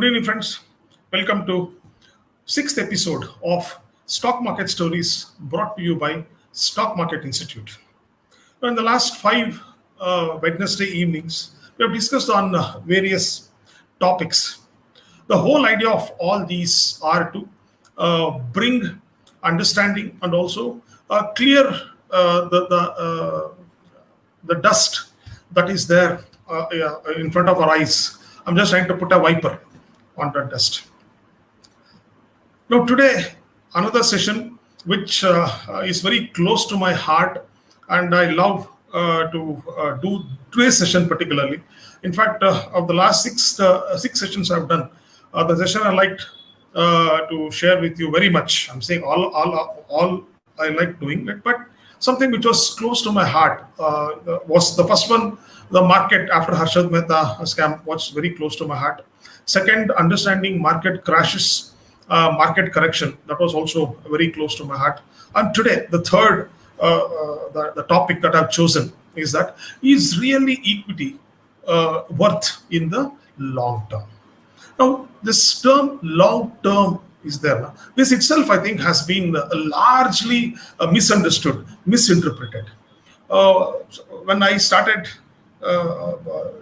Good evening, friends. Welcome to sixth episode of Stock Market Stories brought to you by Stock Market Institute. Now, in the last five Wednesday evenings, we have discussed on various topics. The whole idea of all these are to bring understanding and also clear the dust that is there in front of our eyes. I'm just trying to put a wiper on that dust. Now, today, another session which is very close to my heart, and I love to do today's session particularly. In fact, of the last six sessions I've done, the session I liked to share with you very much. I'm saying all I like doing it, but something which was close to my heart was the first one. The market after Harshad Mehta scam was very close to my heart. Second, understanding market crashes, market correction. That was also very close to my heart. And today, the third, the topic that I've chosen is really equity worth in the long term? Now, this term long term is there now. This itself, I think, has been largely misunderstood, misinterpreted. When I started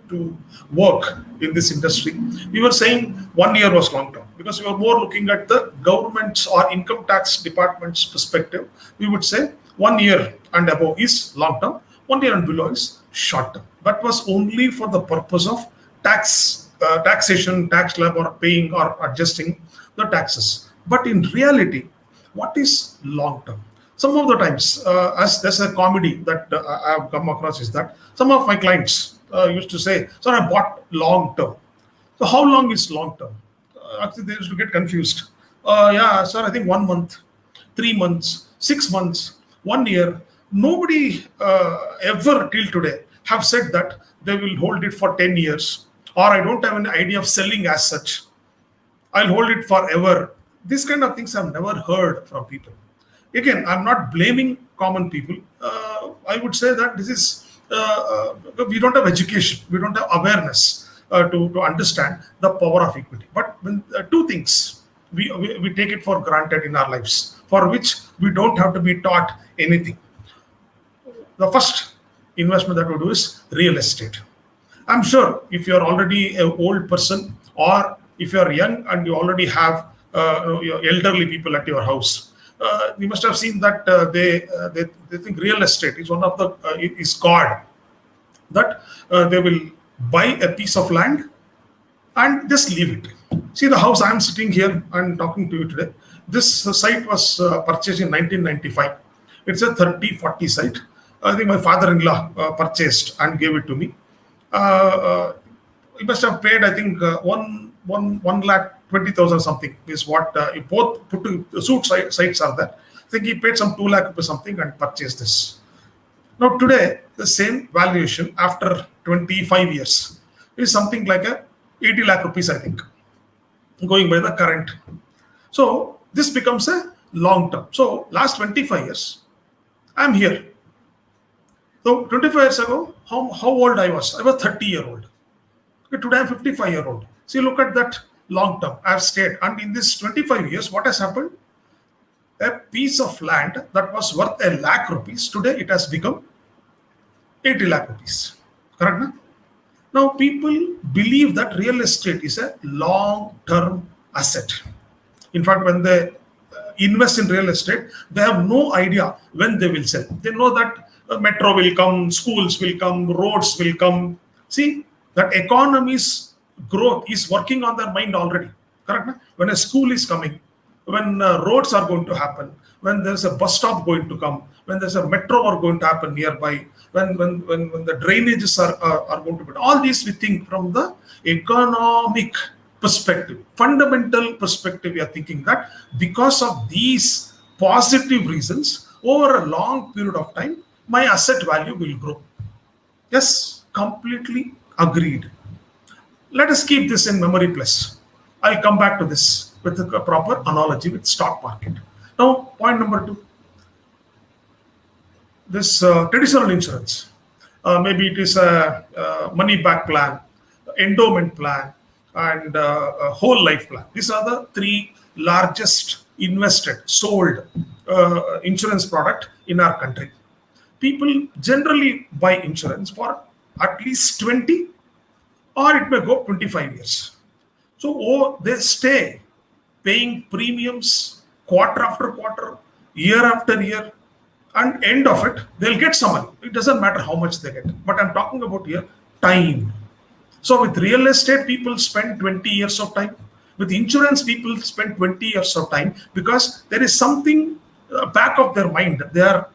to work in this industry, we were saying 1 year was long term because we were more looking at the government's or income tax department's perspective. We would say 1 year and above is long term, 1 year and below is short term. That was only for the purpose of taxation, tax slab, or paying or adjusting the taxes. But in reality, what is long term? Some of the times, as there's a comedy that I have come across, is that some of my clients used to say, "Sir, I bought long term." So how long is long term? Actually, they used to get confused. Yeah, sir, I think 1 month, 3 months, 6 months, 1 year. Nobody ever till today have said that they will hold it for 10 years, or I don't have an idea of selling as such. I'll hold it forever. These kind of things I've never heard from people. Again, I'm not blaming common people. I would say that this is, we don't have education, we don't have awareness to understand the power of equity. But when two things, we take it for granted in our lives, for which we don't have to be taught anything. The first investment that we do is real estate. I'm sure if you're already an old person, or if you're young and you already have your elderly people at your house, you must have seen that they think real estate is one of the is God, that they will buy a piece of land and just leave it. See, the house I'm sitting here and talking to you today, this site was purchased in 1995. It's a 30-40 site. I think my father-in-law purchased and gave it to me. He must have paid, I think, 1,20,000 something is what both put to the suit sites are there. I think he paid some 2 lakh rupees something and purchased this. Now today, the same valuation after 25 years is something like a 80 lakh rupees, I think, going by the current. So this becomes a long term. So last 25 years, I'm here. So 25 years ago, how old I was? I was 30-year-old. Today I'm 55-year-old. See, look at that long term. I've stayed. And in this 25 years, what has happened? A piece of land that was worth 1 lakh rupees, today it has become 80 lakh rupees. Correct? Na? Now, people believe that real estate is a long-term asset. In fact, when they invest in real estate, they have no idea when they will sell. They know that metro will come, schools will come, roads will come. See, that economy's growth is working on their mind already. Correct? Na? When a school is coming, when roads are going to happen, when there's a bus stop going to come, when there's a metro are going to happen nearby, when the drainages are going to be, all these we think from the economic perspective, fundamental perspective. We are thinking that because of these positive reasons, over a long period of time, my asset value will grow. Yes, completely agreed. Let us keep this in memory plus. I'll come back to this with a proper analogy with stock market. Now, point number 2. This traditional insurance, maybe it is a money back plan, endowment plan, and a whole life plan. These are the three largest invested, sold insurance product in our country. People generally buy insurance for at least 20, or it may go 25 years. So they stay paying premiums quarter after quarter, year after year, and end of it, they'll get some money. It doesn't matter how much they get. But I'm talking about here time. So with real estate, people spend 20 years of time. With insurance, people spend 20 years of time because there is something back of their mind. They are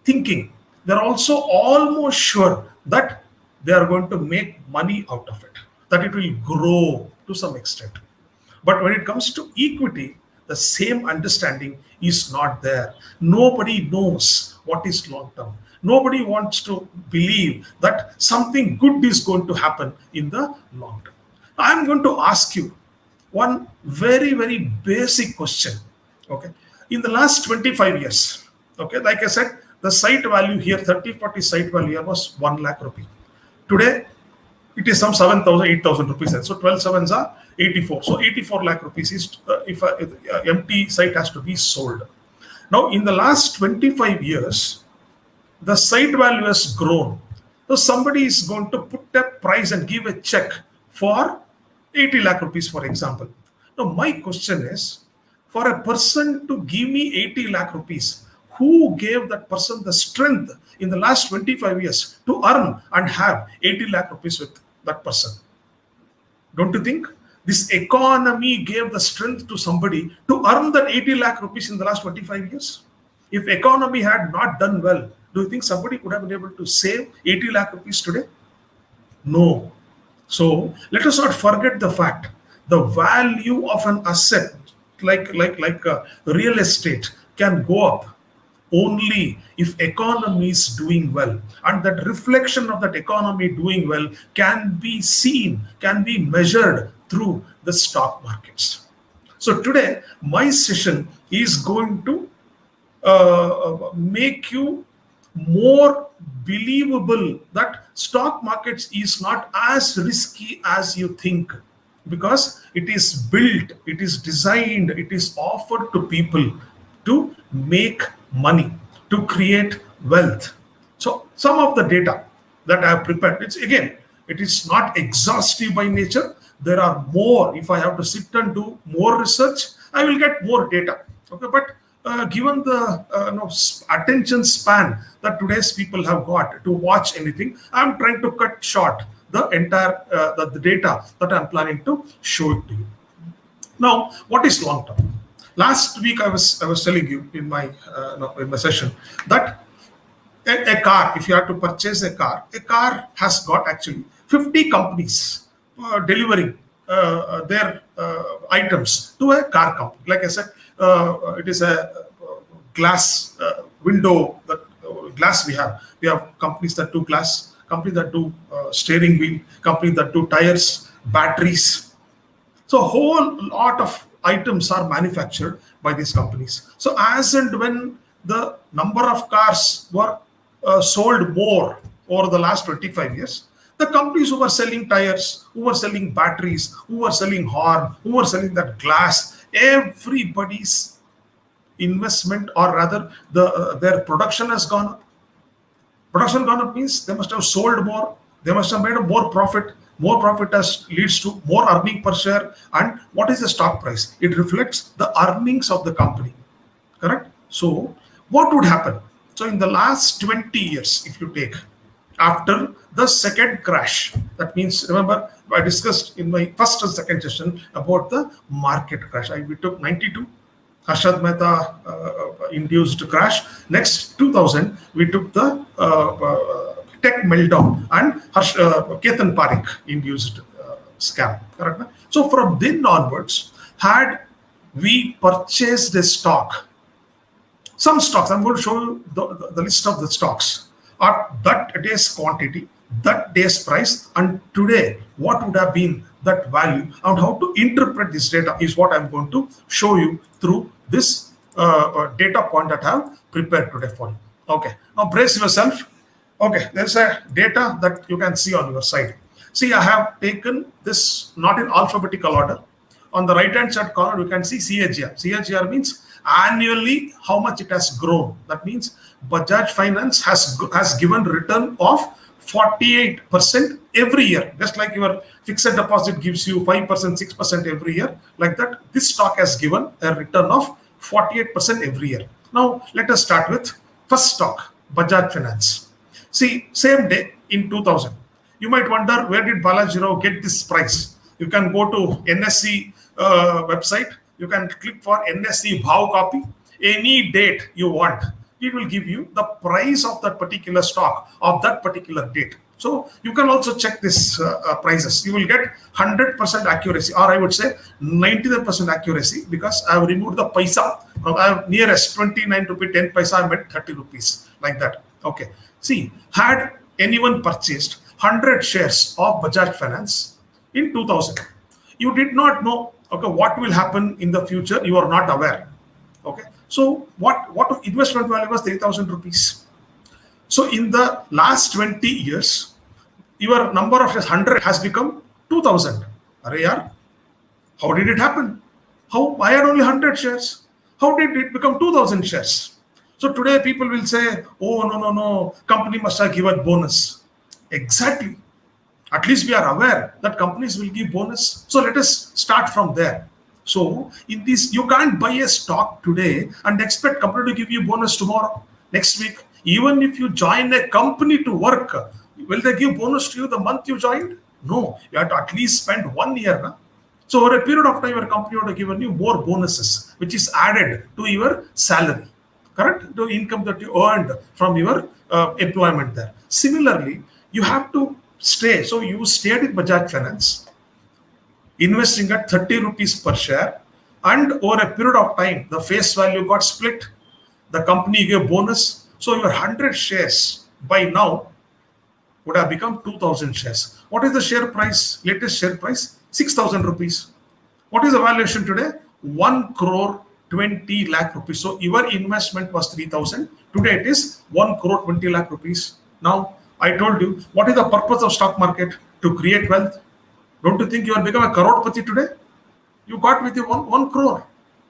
thinking. They're also almost sure that they are going to make money out of it, that it will grow to some extent. But when it comes to equity, the same understanding is not there. Nobody knows what is long term. Nobody wants to believe that something good is going to happen in the long term. I'm going to ask you one very, very basic question. Okay. In the last 25 years, okay, like I said, the site value here, 30-40 site value here was 1 lakh rupee. Today, it is some 7,000, 8,000 rupees. So 12 sevens are 84. So 84 lakh rupees is if an empty site has to be sold. Now, in the last 25 years, the site value has grown. So somebody is going to put a price and give a check for 80 lakh rupees, for example. Now, my question is, for a person to give me 80 lakh rupees, who gave that person the strength in the last 25 years to earn and have 80 lakh rupees with that person? Don't you think this economy gave the strength to somebody to earn that 80 lakh rupees in the last 25 years? If economy had not done well, do you think somebody could have been able to save 80 lakh rupees today? No. So let us not forget the fact the value of an asset like real estate can go up only if economy is doing well, and that reflection of that economy doing well can be seen, can be measured through the stock markets. So today my session is going to make you more believable that stock markets is not as risky as you think, because it is built, it is designed, it is offered to people to make money, to create wealth. So some of the data that I have prepared, it is not exhaustive by nature. There are more. If I have to sit and do more research, I will get more data. Okay, but given the attention span that today's people have got to watch anything, I'm trying to cut short the entire the data that I'm planning to show it to you. Now, what is long term? Last week I was telling you in my session that a car, if you have to purchase a car has got actually 50 companies delivering their items to a car company. Like I said, it is a glass window, that glass we have. We have companies that do glass, companies that do steering wheel, companies that do tires, batteries. So a whole lot of items are manufactured by these companies. So as and when the number of cars were sold more over the last 25 years, the companies who were selling tires, who were selling batteries, who were selling horn, who were selling that glass, everybody's investment, or rather their production has gone up. Production gone up means they must have sold more, they must have made a more profit. More profit leads to more earning per share. And what is the stock price? It reflects the earnings of the company. Correct? So what would happen? So in the last 20 years, if you take, after the second crash, that means, remember, I discussed in my first and second session about the market crash. We took 92, Harshad Mehta induced crash. Next, 2000, we took the tech meltdown and Ketan Parekh induced scam. Correct? So from then onwards, had we purchased a stock, some stocks, I'm going to show you the list of the stocks, are that day's quantity, that day's price, and today what would have been that value, and how to interpret this data is what I'm going to show you through this data point that I have prepared today for you. Okay, now brace yourself. Okay, there's a data that you can see on your side. See, I have taken this not in alphabetical order. On the right hand side corner, you can see CAGR. CAGR means annually how much it has grown. That means Bajaj Finance has given return of 48% every year. Just like your fixed deposit gives you 5%, 6% every year, like that, this stock has given a return of 48% every year. Now, let us start with first stock, Bajaj Finance. See, same day in 2000. You might wonder, where did Balaji Rao get this price? You can go to NSE website. You can click for NSE Bhav copy. Any date you want, it will give you the price of that particular stock of that particular date. So you can also check this prices. You will get 100% accuracy, or I would say 99% accuracy, because I have removed the paisa. I have nearest 29 rupee 10 paisa, I made 30 rupees, like that. Okay. See, had anyone purchased 100 shares of Bajaj Finance in 2000, you did not know, okay, what will happen in the future. You are not aware. Okay. So what investment value was 3,000 rupees. So in the last 20 years, your number of shares 100 has become 2,000. Arey yaar, how did it happen? How I had only 100 shares. How did it become 2,000 shares? So today people will say, oh, no, company must have given bonus. Exactly. At least we are aware that companies will give bonus. So let us start from there. So in this, you can't buy a stock today and expect company to give you bonus tomorrow, next week. Even if you join a company to work, will they give bonus to you the month you joined? No, you have to at least spend 1 year. Na? So over a period of time, your company would have given you more bonuses, which is added to your salary, correct? The income that you earned from your employment there. Similarly, you have to stay. So you stayed in Bajaj Finance, investing at 30 rupees per share, and over a period of time, the face value got split. The company gave bonus. So your 100 shares by now would have become 2,000 shares. What is the share price? Latest share price? 6,000 rupees. What is the valuation today? 1 crore 20 lakh rupees. So your investment was 3,000. Today it is 1 crore 20 lakh rupees. Now, I told you, what is the purpose of stock market? To create wealth. Don't you think you have become a crorepati today? You got with you 1 crore.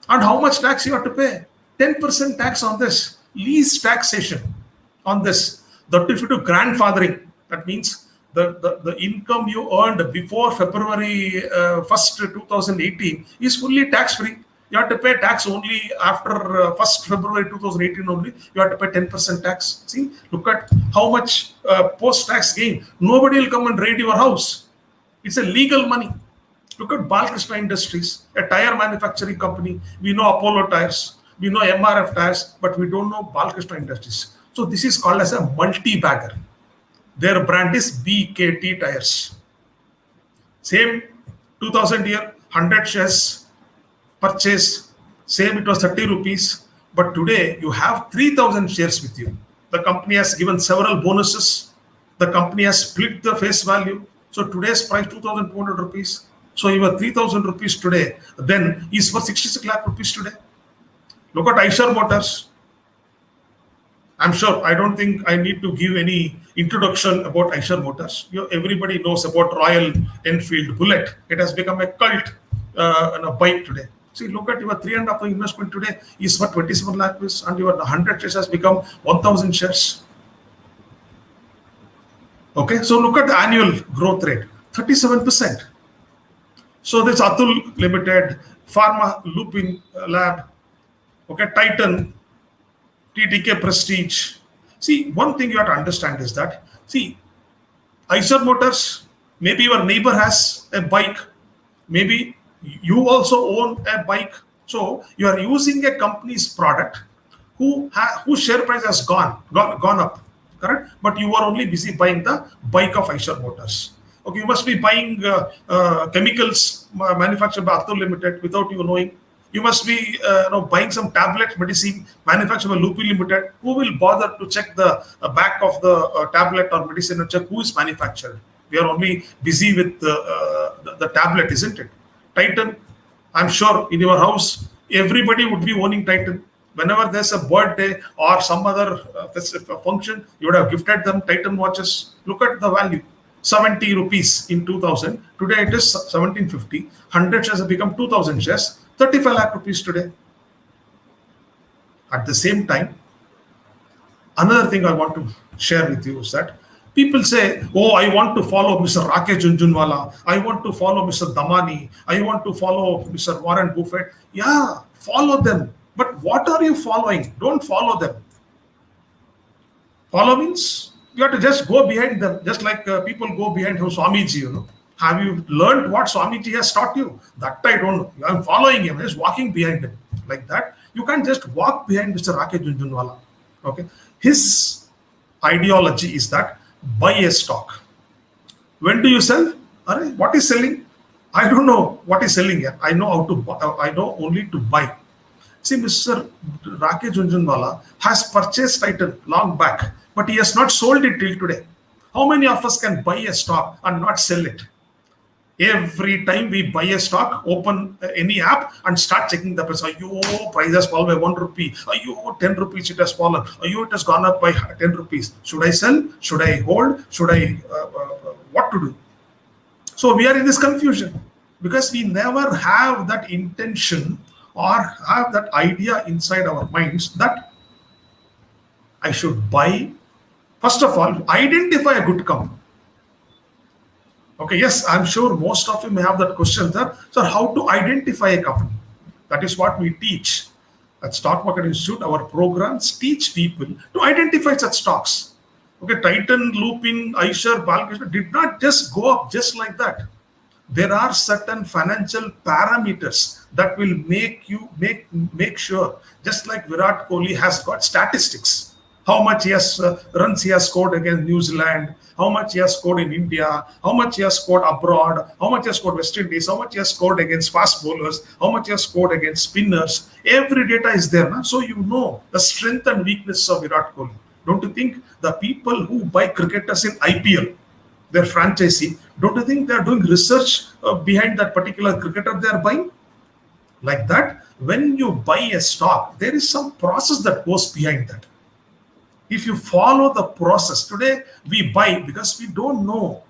And how much tax you have to pay? 10% tax on this. Least taxation on this. That if you do grandfathering, that means the income you earned before February 1st, 2018 is fully tax-free. You have to pay tax only after 1st February 2018 only. You have to pay 10% tax. See, look at how much post-tax gain. Nobody will come and raid your house. It's a legal money. Look at Balkrishna Industries, a tire manufacturing company. We know Apollo Tires. We know MRF Tires, but we don't know Balkrishna Industries. So this is called as a multi-bagger. Their brand is BKT Tires. Same 2000 year, 100 shares purchase. Same, it was 30 rupees. But today you have 3,000 shares with you. The company has given several bonuses. The company has split the face value. So today's price 2,200 rupees. So your 3,000 rupees today, then is for 66 lakh rupees today. Look at Eicher Motors. I'm sure, I don't think I need to give any introduction about Eicher Motors. Everybody knows about Royal Enfield Bullet. It has become a cult bike today. See, look at your 3.5 investment today is for 27 lakh rupees, and your 100 shares has become 1,000 shares. Okay, so look at the annual growth rate, 37%. So this Atul Limited, Pharma Lupin Lab, okay, Titan, TTK Prestige. See, one thing you have to understand is that, see, Eicher Motors, maybe your neighbor has a bike, maybe you also own a bike. So you are using a company's product whose share price has gone up, correct? But you are only busy buying the bike of Eicher Motors. Okay, you must be buying chemicals manufactured by Atul Limited without you knowing. You must be buying some tablet medicine manufactured by Lupin Limited. Who will bother to check the back of the tablet or medicine and check who is manufactured? We are only busy with the tablet, isn't it? Titan, I'm sure in your house, everybody would be owning Titan. Whenever there's a birthday or some other function, you would have gifted them Titan watches. Look at the value. 70 rupees in 2000. Today it is 1750. 100 shares have become 2000 shares. 35 lakh rupees today. At the same time, another thing I want to share with you is that people say, oh, I want to follow Mr. Rakesh Jhunjhunwala. I want to follow Mr. Damani. I want to follow Mr. Warren Buffett. Yeah, follow them. But what are you following? Don't follow them. Follow means you have to just go behind them, just like people go behind Swamiji, Have you learned what Swamiji has taught you? That I don't know. I'm following him, just walking behind him. Like that, you can't just walk behind Mr. Rakesh Jhunjhunwala. Okay. His ideology is that buy a stock. When do you sell? What is selling? I don't know what is selling here. I know how to buy, I know only to buy. See, Mr. Rakesh Jhunjhunwala has purchased Titan long back, but he has not sold it till today. How many of us can buy a stock and not sell it? Every time we buy a stock, open any app and start checking the price. Price has fallen by 1 rupee. 10 rupees it has fallen. It has gone up by 10 rupees. Should I sell? Should I hold? Should I, what to do? So we are in this confusion because we never have that intention or have that idea inside our minds that I should buy. First of all, identify a good company. Okay, yes, I'm sure most of you may have that question there. So how to identify a company? That is what we teach at Stock Market Institute. Our programs teach people to identify such stocks. Okay, Titan, Lupin, Eicher, Balkrishna did not just go up just like that. There are certain financial parameters that will make sure, just like Virat Kohli has got statistics. How much runs he has scored against New Zealand, how much he has scored in India, how much he has scored abroad, how much he has scored West Indies, how much he has scored against fast bowlers, how much he has scored against spinners. Every data is there. Now. So you know the strength and weakness of Virat Kohli. Don't you think the people who buy cricketers in IPL, their franchisee, don't you think they are doing research behind that particular cricketer they are buying? Like that, when you buy a stock, there is some process that goes behind that. If you follow the process, today we buy because we don't know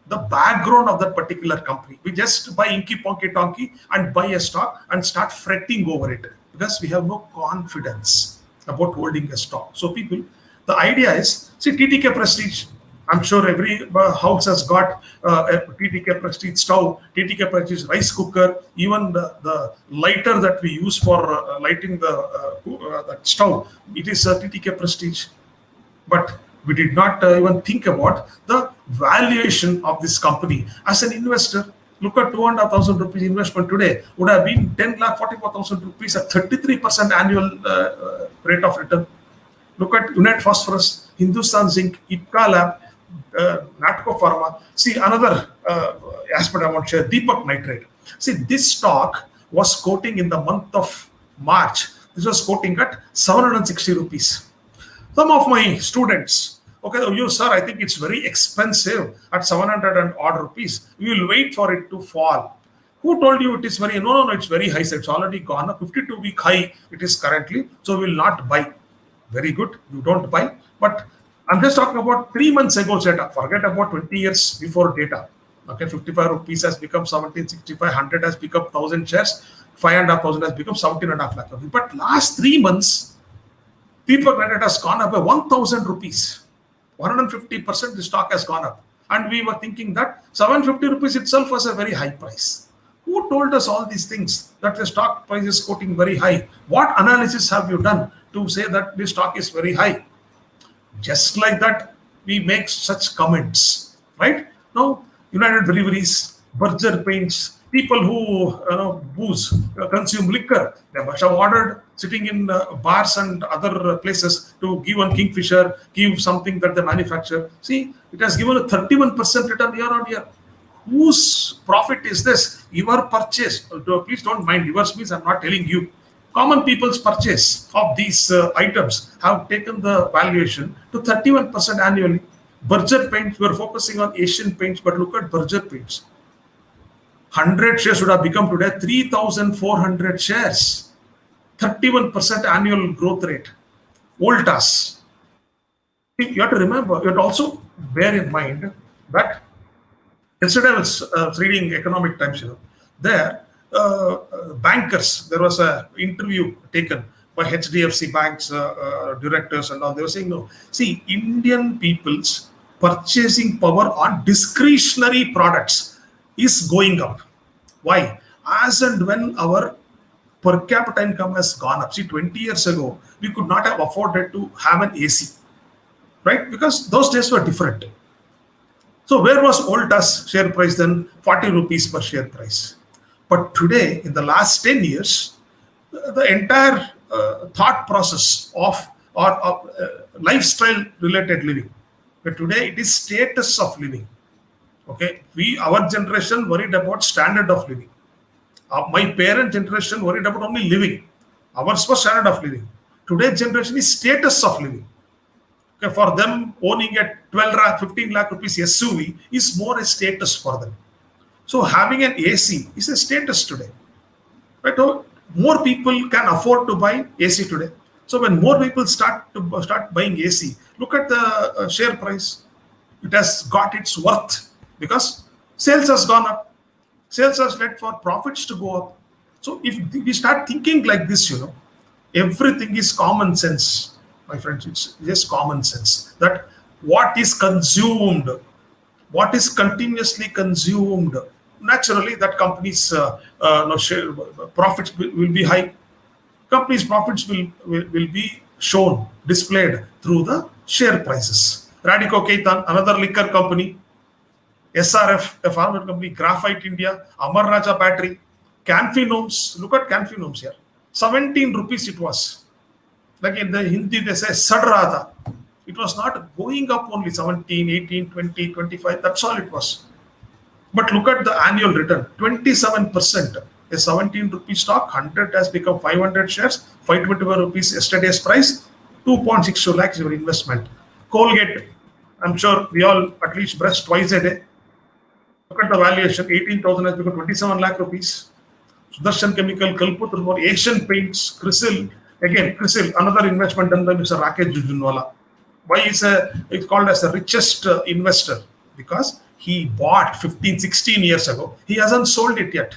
the background of that particular company. We just buy inky ponky tonky and buy a stock and start fretting over it because we have no confidence about holding a stock. So people, the idea is, see TTK Prestige. I'm sure every house has got a TTK Prestige stove, TTK Prestige rice cooker, even the lighter that we use for lighting that stove, it is a TTK Prestige. But we did not even think about the valuation of this company. As an investor, look at 2,500 rupees investment today would have been 10,44,000 rupees at 33% annual rate of return. Look at Unit Phosphorus, Hindustan Zinc, Ipca Lab, Natco Pharma. See, another aspect I want to share, Deepak Nitrite. See, this stock was quoting in the month of March. This was quoting at 760 rupees. Some of my students, okay, you sir, I think it's very expensive at 700 and odd rupees. We will wait for it to fall. Who told you it is very, no, it's very high. It's already gone up, 52-week high it is currently. So we will not buy. Very good, you don't buy. But I'm just talking about 3 months ago data. Forget about 20 years before data. Okay, 55 rupees has become 1765, 100 has become 1,000 shares, 5,500 has become 17.5 lakh. But last 3 months, Deepak Nitrite has gone up by 1,000 rupees. 150% the stock has gone up. And we were thinking that 750 rupees itself was a very high price. Who told us all these things? That the stock price is quoting very high. What analysis have you done to say that the stock is very high? Just like that, we make such comments, right? Now, United Breweries, Berger Paints, people who consume liquor, they must have ordered sitting in bars and other places to give on Kingfisher, give something that they manufacture. See, it has given a 31% return year on year. Whose profit is this? Your purchase. Please don't mind. Yours means I'm not telling you. Common people's purchase of these items have taken the valuation to 31% annually. Berger Paints, we are focusing on Asian Paints, but look at Berger Paints. 100 shares would have become today 3,400 shares. 31% annual growth rate. Voltas. You have to remember, you have to also bear in mind that Yesterday I was reading Economic Times. There, bankers. There was a interview taken by HDFC Bank's directors and all. They were saying, no. See, Indian people's purchasing power on discretionary products is going up. Why? As and when our per capita income has gone up. See, 20 years ago, we could not have afforded to have an AC, right? Because those days were different. So where was Voltas share price then? 40 rupees per share price. But today, in the last 10 years, the entire thought process of or lifestyle related living. But today it is status of living. Okay, our generation worried about standard of living. My parent generation worried about only living. Ours was standard of living. Today's generation is status of living. Okay, for them, owning a 12 lakh, 15 lakh rupees SUV is more a status for them. So having an AC is a status today. Right? So more people can afford to buy AC today. So when more people start buying AC, look at the share price. It has got its worth because sales has gone up. Sales has led for profits to go up. So if we start thinking like this, everything is common sense. My friends, it's just common sense that what is consumed, what is continuously consumed, naturally that companies' profits will be high. Companies' profits will be shown, displayed through the share prices. Radico Khaitan, another liquor company, SRF, a pharma company, Graphite India, Amar Raja Battery, Canfinomes. Look at Canfinomes here. 17 rupees it was. Like in the Hindi, they say Sadrata. It was not going up only 17, 18, 20, 25. That's all it was. But look at the annual return 27%. A 17 rupee stock, 100 has become 500 shares, 521 rupees yesterday's price, 2.62 lakhs your investment. Colgate, I'm sure we all at least brush twice a day. Look at the valuation 18,000 has become 27 lakh rupees. Sudarshan Chemical, Kalput, Asian Paints, CRISIL. Again, CRISIL, another investment done by Mr. Rakesh Jujunwala. Why is it's called as the richest investor? Because he bought 15, 16 years ago. He hasn't sold it yet.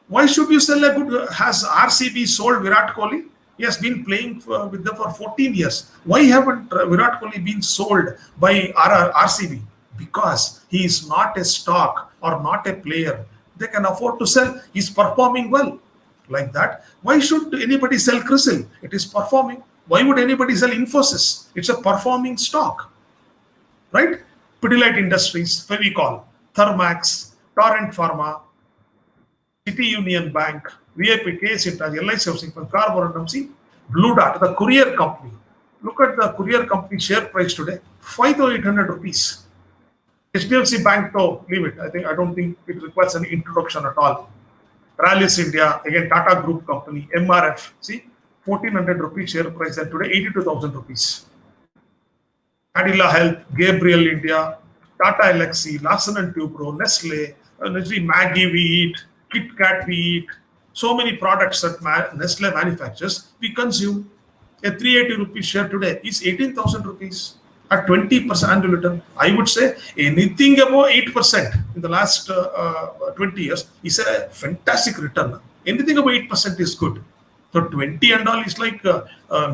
Why should you sell a good? Has RCB sold Virat Kohli? He has been playing with them for 14 years. Why haven't Virat Kohli been sold by RCB? Because he is not a stock or not a player. They can afford to sell. He's performing well. Like that. Why should anybody sell CRISIL? It is performing. Why would anybody sell Infosys? It's a performing stock. Right? Pidilite Industries, Fevicol, Thermax, Torrent Pharma, City Union Bank, VIP, KS Intaj, LIC Housing Fund, Carborundum, see, Blue Dart, the courier company. Look at the courier company share price today, 5,800 rupees. HDFC Bank, though, leave it. I don't think it requires any introduction at all. Rallis India, again Tata Group company, MRF, see, 1,400 rupees share price and today 82,000 rupees. Cadila Health, Gabriel India, Tata Elxsi, Larsen & Toubro, Nestle, Maggi we eat, Kit Kat we eat. So many products that Nestle manufactures, we consume. A 380 rupees share today is 18,000 rupees at 20% annual return. I would say anything above 8% in the last 20 years is a fantastic return. Anything above 8% is good. So 20 and all is like a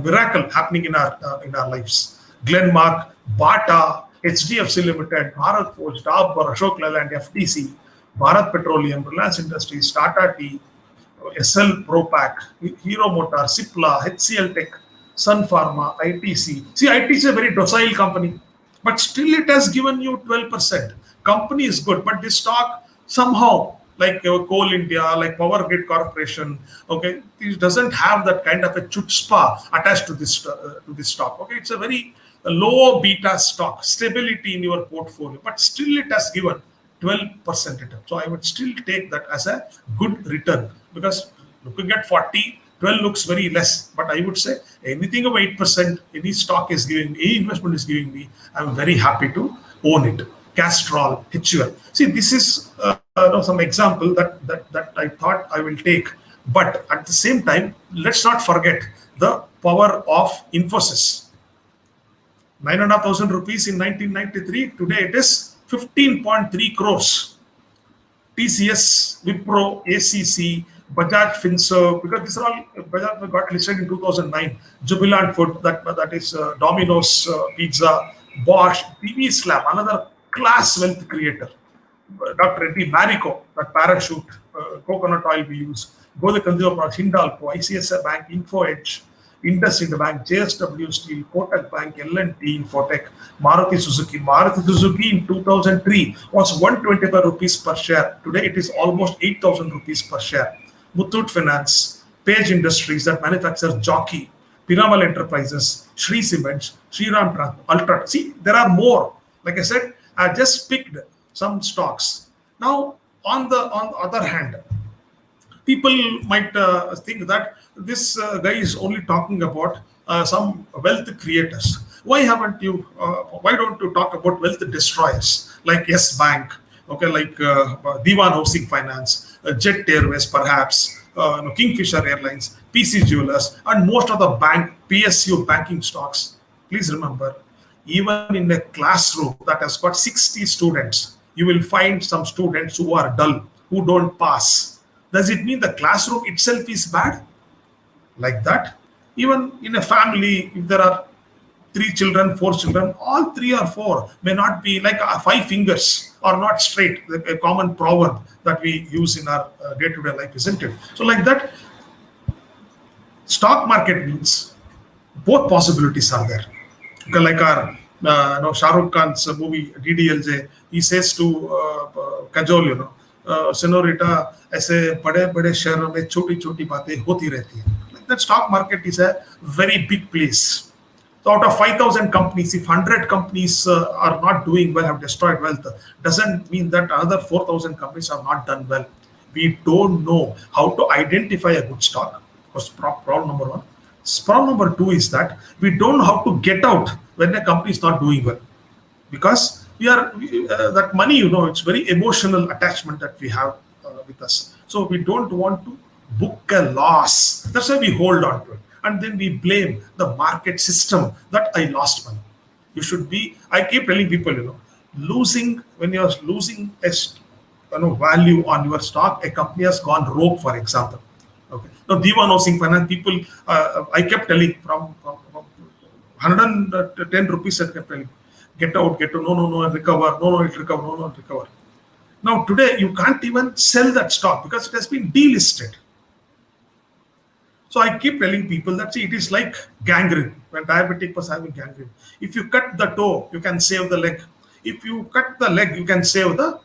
miracle happening in our lives. Glenmark, Bata, HDFC Limited, Bharat Forge, Dabur, Ashok Leyland, FDC, Bharat Petroleum, Reliance Industries, Tata Tea, SL Propack, Hero Motor, Cipla, HCL Tech, Sun Pharma, ITC. See, ITC is a very docile company, but still it has given you 12%. Company is good, but this stock somehow, like Coal India, like Power Grid Corporation, okay, it doesn't have that kind of a chutzpah attached to this stock. Okay, it's a very low beta stock, stability in your portfolio, but still it has given 12% return. So I would still take that as a good return because looking at 40, 12 looks very less, but I would say anything of 8%, any stock is giving me, any investment is giving me, I'm very happy to own it. Castrol, HUL. See, this is some example that I thought I will take, but at the same time, let's not forget the power of Infosys. 9,500 rupees in 1993. Today it is 15.3 crores. TCS, Wipro, ACC, Bajaj Finserv, because these are all Bajaj got listed in 2009. Jubilant Food, that is Domino's Pizza, Bosch, PV Slab, another class wealth creator. Dr. Reddy Marico, that parachute, coconut oil we use, go the consumer products, Hindalco, ICICI Bank, Info Edge, IndusInd Bank, JSW Steel, Kotak Bank, L&T, Infotech, Maruti Suzuki. Maruti Suzuki in 2003 was 125 rupees per share. Today it is almost 8,000 rupees per share. Muthoot Finance, Page Industries that manufactures Jockey, Piramal Enterprises, Shree Cements, Shriram Transport, Ultra. See, there are more. Like I said, I just picked some stocks. Now, on the other hand, people might think that this guy is only talking about some wealth creators. Why haven't you? Why don't you talk about wealth destroyers like Yes Bank? Okay, like Diwan Housing Finance, Jet Airways, perhaps Kingfisher Airlines, PC Jewelers, and most of the PSU banking stocks. Please remember, even in a classroom that has got 60 students, you will find some students who are dull, who don't pass. Does it mean the classroom itself is bad? Like that? Even in a family, if there are 3 children, 4 children, all 3 or 4 may not be like 5 fingers are not straight, a common proverb that we use in our day-to-day life, isn't it? So like that, stock market means both possibilities are there. Okay, like our Shah Rukh Khan's movie DDLJ, he says to Kajol, Senorita, ऐसे बड़े बड़े शहरों में छोटी छोटी बातें होती रहती हैं. Like that, stock market is a very big place. So out of 5,000 companies, if 100 companies are not doing well, have destroyed wealth, doesn't mean that another 4,000 companies have not done well. We don't know how to identify a good stock. That's problem number one. Problem number two is that we don't know how to get out when a company is not doing well. Because that money, it's very emotional attachment that we have with us. So we don't want to book a loss. That's why we hold on to it. And then we blame the market system that I lost money. You should be, I keep telling people, when you're losing a value on your stock, a company has gone rogue, for example. Okay. Now, Diwan Housing Finance, people, I kept telling from 110 rupees, I kept telling, get out, no, recover, no, it'll recover, no, it'll recover. Now, today, you can't even sell that stock because it has been delisted. So I keep telling people that, see, it is like gangrene. When diabetic was having gangrene, if you cut the toe, you can save the leg. If you cut the leg, you can save the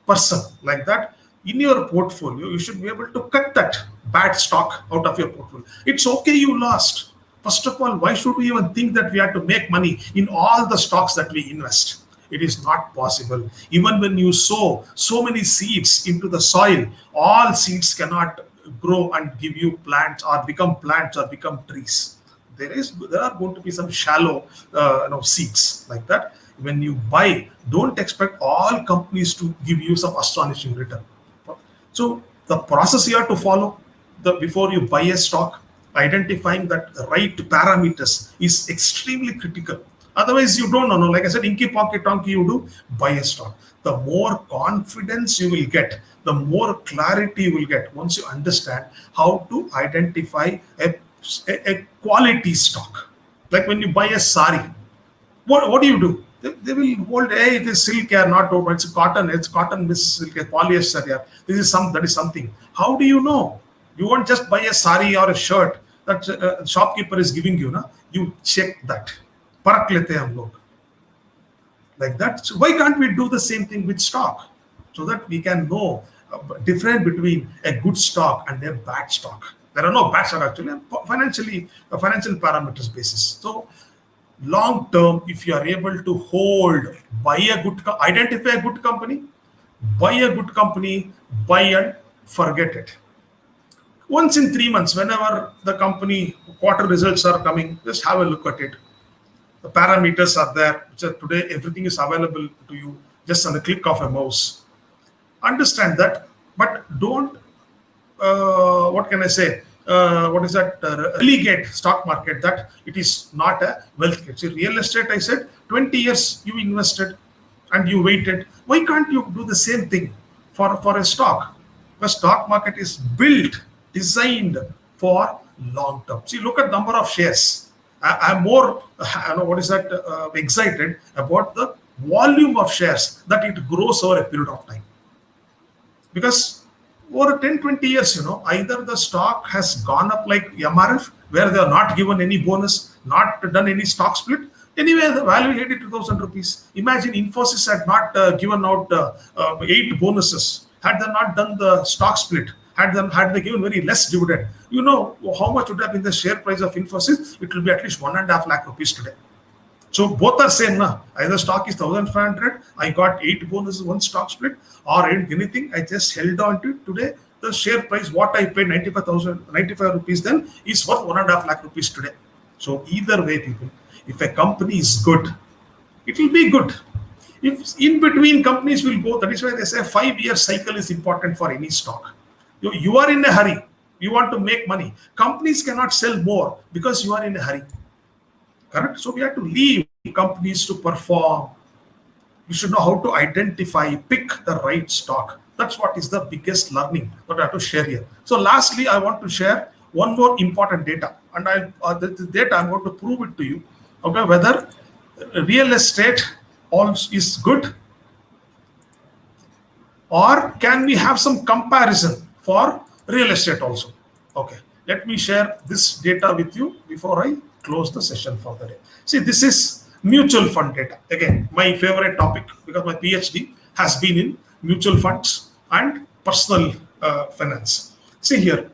person. Like that, in your portfolio, you should be able to cut that bad stock out of your portfolio. It's okay you lost. First of all, why should we even think that we have to make money in all the stocks that we invest? It is not possible. Even when you sow so many seeds into the soil, all seeds cannot grow and give you plants or become trees. There are going to be some shallow seeds like that. When you buy, don't expect all companies to give you some astonishing return. So the process you have to follow before you buy a stock, identifying that the right parameters is extremely critical. Otherwise, you don't know. Like I said, inky pocket donkey, you do buy a stock. The more confidence you will get, the more clarity you will get once you understand how to identify a quality stock. Like when you buy a sari, what do? They will hold, hey, it is silk here, not over, it's cotton, miss silk, polyester here. That is something. How do you know? You won't just buy a sari or a shirt that shopkeeper is giving you. You check that. Parak lete hum log. Like that. So why can't we do the same thing with stock? So that we can know difference between a good stock and a bad stock. There are no bad stock actually, financial parameters basis. So long term, if you are able to identify a good company, buy and forget it. Once in 3 months, whenever the company quarter results are coming, just have a look at it. The parameters are there. So today, everything is available to you just on the click of a mouse. Understand that, but don't, what can I say? Relegate stock market that it is not a wealth. See, real estate, I said, 20 years you invested and you waited. Why can't you do the same thing for a stock? The stock market is built, designed for long term. See, look at number of shares. I'm more, excited about the volume of shares that it grows over a period of time. Because over 10, 20 years, either the stock has gone up like MRF, where they are not given any bonus, not done any stock split. Anyway, the value 82,000 rupees. Imagine Infosys had not given out 8 bonuses, had they not done the stock split, had they given very less dividend. You know how much would have been the share price of Infosys? It will be at least 1.5 lakh rupees today. So both are same now. Either stock is 1,500, I got 8 bonuses, 1 stock split, or anything. I just held on to it. Today, the share price, what I paid 95 rupees then, is worth 1.5 lakh rupees today. So either way, people, if a company is good, it will be good. If in between companies will go, that is why they say 5-year cycle is important for any stock. You are in a hurry. You want to make money. Companies cannot sell more because you are in a hurry. Correct? So we have to leave companies to perform. We should know how to identify, pick the right stock. That's what is the biggest learning that I have to share here. So lastly, I want to share one more important data. And the data, I'm going to prove it to you. Okay, whether real estate also is good, or can we have some comparison for real estate also. Okay, let me share this data with you before I close the session for the day. See, this is mutual fund data. Again, my favorite topic, because my PhD has been in mutual funds and personal finance. See here,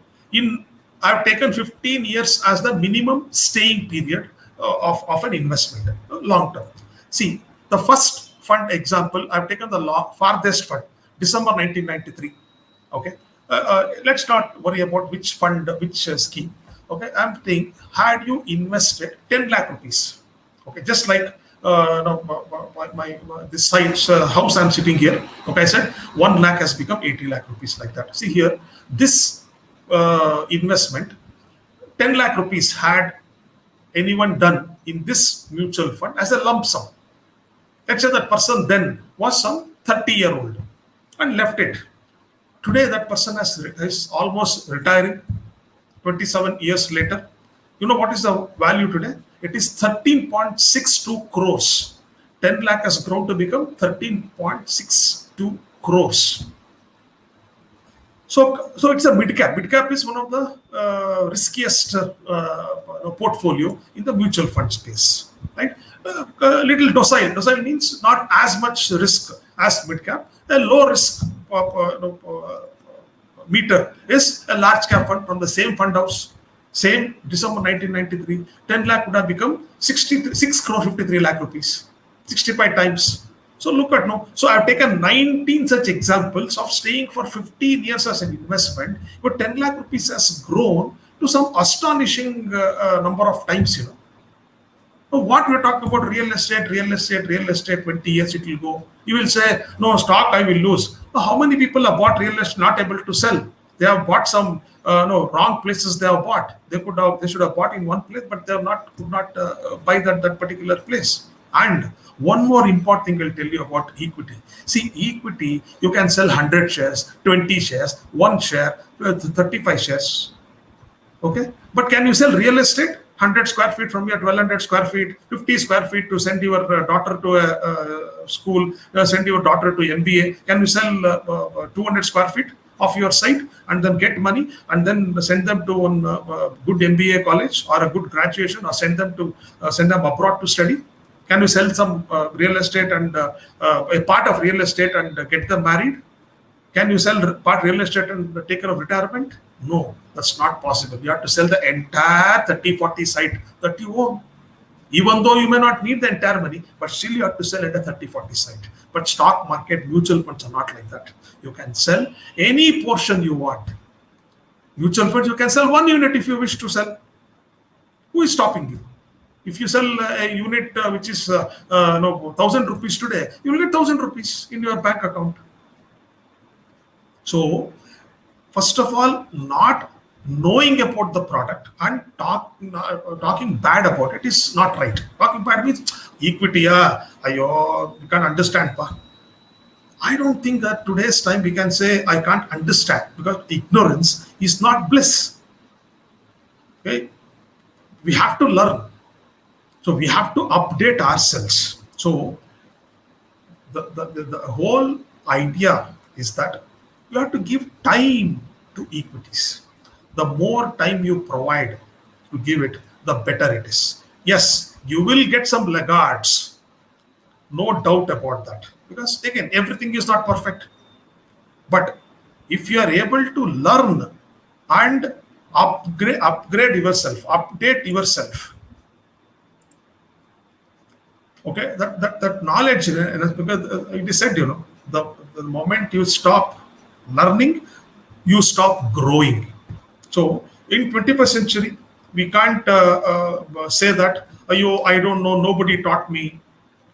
I've taken 15 years as the minimum staying period of an investment, long term. See, the first fund example, I've taken the farthest fund, December 1993. Okay, let's not worry about which fund, which scheme. Okay, I'm saying, had you invested 10 lakh rupees, okay, just like this size house I'm sitting here, okay, I said 1 lakh has become 80 lakh rupees, like that. See here, this investment, 10 lakh rupees had anyone done in this mutual fund as a lump sum. Let's say that person then was some 30-year-old and left it. Today, that person is almost retiring 27 years later. You know what is the value today? It is 13.62 crores. 10 lakh has grown to become 13.62 crores. So it's a mid cap. Mid cap is one of the riskiest portfolio in the mutual fund space, right? Little docile. Docile means not as much risk as mid cap. A low risk meter is a large cap fund from the same fund house. Same December 1993, 10 lakh would have become 6 crore 53 lakh rupees, 65 times. So look at now. So I've taken 19 such examples of staying for 15 years as an investment, but 10 lakh rupees has grown to some astonishing number of times. So what we're talking about, real estate, 20 years it will go. You will say, no, stock I will lose. Now, how many people have bought real estate not able to sell? They have bought some wrong places. They have bought. They should have bought in one place, but they have could not buy that particular place. And one more important thing I'll tell you about equity. See, equity, you can sell 100 shares, 20 shares, 1 share, 35 shares. Okay, but can you sell real estate? 100 square feet from your 1200 square feet, 50 square feet to send your daughter to a school, send your daughter to MBA. Can you sell 200 square feet of your site and then get money and then send them to one good MBA college or a good graduation, or send them abroad to study? Can you sell some real estate and a part of real estate and get them married? Can you sell part real estate and take care of retirement? No, that's not possible. You have to sell the entire 30-40 site that you own. Even though you may not need the entire money, but still you have to sell at a 30-40 site. But stock market, mutual funds are not like that. You can sell any portion you want. Mutual funds, you can sell 1 unit if you wish to sell. Who is stopping you? If you sell a unit which is 1,000 rupees today, you will get 1,000 rupees in your bank account. So, first of all, not knowing about the product and talking bad about it is not right. Talking bad means equity, You can't understand, pa. I don't think that today's time we can say I can't understand because ignorance is not bliss. Okay, we have to learn. So we have to update ourselves. So the whole idea is that you have to give time to equities. The more time you provide to give it, the better it is. Yes, you will get some laggards, no doubt about that. Because again, everything is not perfect. But if you are able to learn and upgrade yourself, update yourself, okay, that knowledge, because it is said, the moment you stop learning, you stop growing. So in 21st century, we can't say that, I don't know, nobody taught me,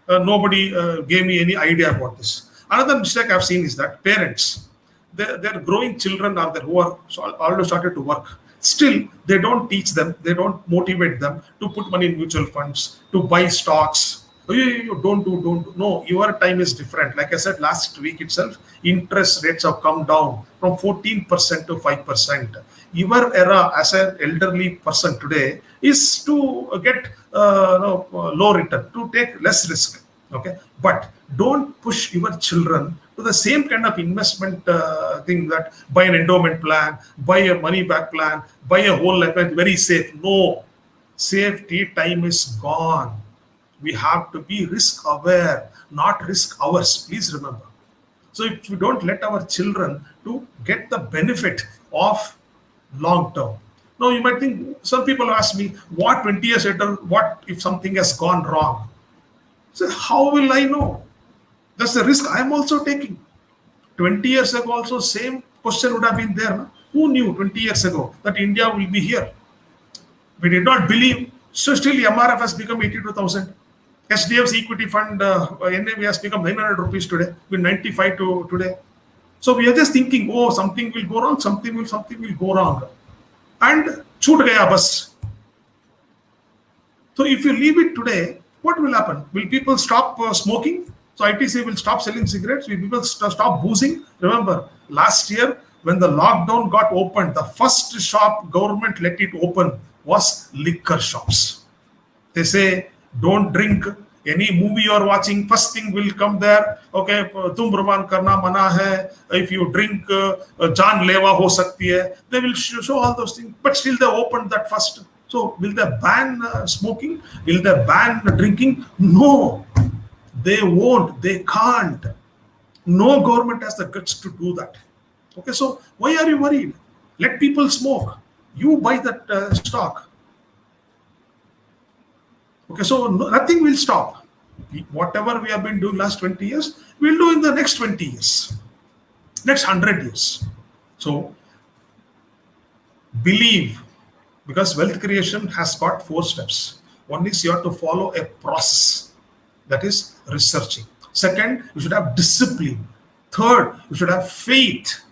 nobody gave me any idea about this. Another mistake I've seen is that parents, their growing children are there who are already started to work. Still, they don't teach them, they don't motivate them to put money in mutual funds, to buy stocks. You don't do. No, your time is different. Like I said last week itself, interest rates have come down from 14% to 5%. Your era as an elderly person today is to get low return, to take less risk. Okay, but don't push your children to the same kind of investment thing, that buy an endowment plan, buy a money back plan, buy a whole life plan, very safe. No, safety time is gone. We have to be risk aware, not risk averse. Please remember. So if we don't let our children to get the benefit of long term. Now you might think, some people ask me, what 20 years later, what if something has gone wrong? So how will I know? That's the risk I'm also taking. 20 years ago also same question would have been there. No? Who knew 20 years ago that India will be here? We did not believe. So still MRF has become 82,000. HDFC equity fund NAV has become 900 rupees today, with 95 to today. So we are just thinking, oh, something will go wrong, something will go wrong. And choot gaya bus. So if you leave it today, what will happen? Will people stop smoking? So ITC will stop selling cigarettes? Will people stop boozing? Remember, last year when the lockdown got opened, the first shop government let it open was liquor shops. They say, don't drink. Any movie you're watching, first thing will come there. Okay, धूम्रपान karna mana hai. If you drink, jaan lewa ho sakti hai. They will show all those things. But still they opened that first. So will they ban smoking? Will they ban drinking? No, they won't. They can't. No government has the guts to do that. Okay, so why are you worried? Let people smoke. You buy that stock. Okay, so nothing will stop. Whatever we have been doing last 20 years, we'll do in the next 20 years, next 100 years. So believe, because wealth creation has got 4 steps. One is you have to follow a process, that is researching. Second, you should have discipline. Third, you should have faith.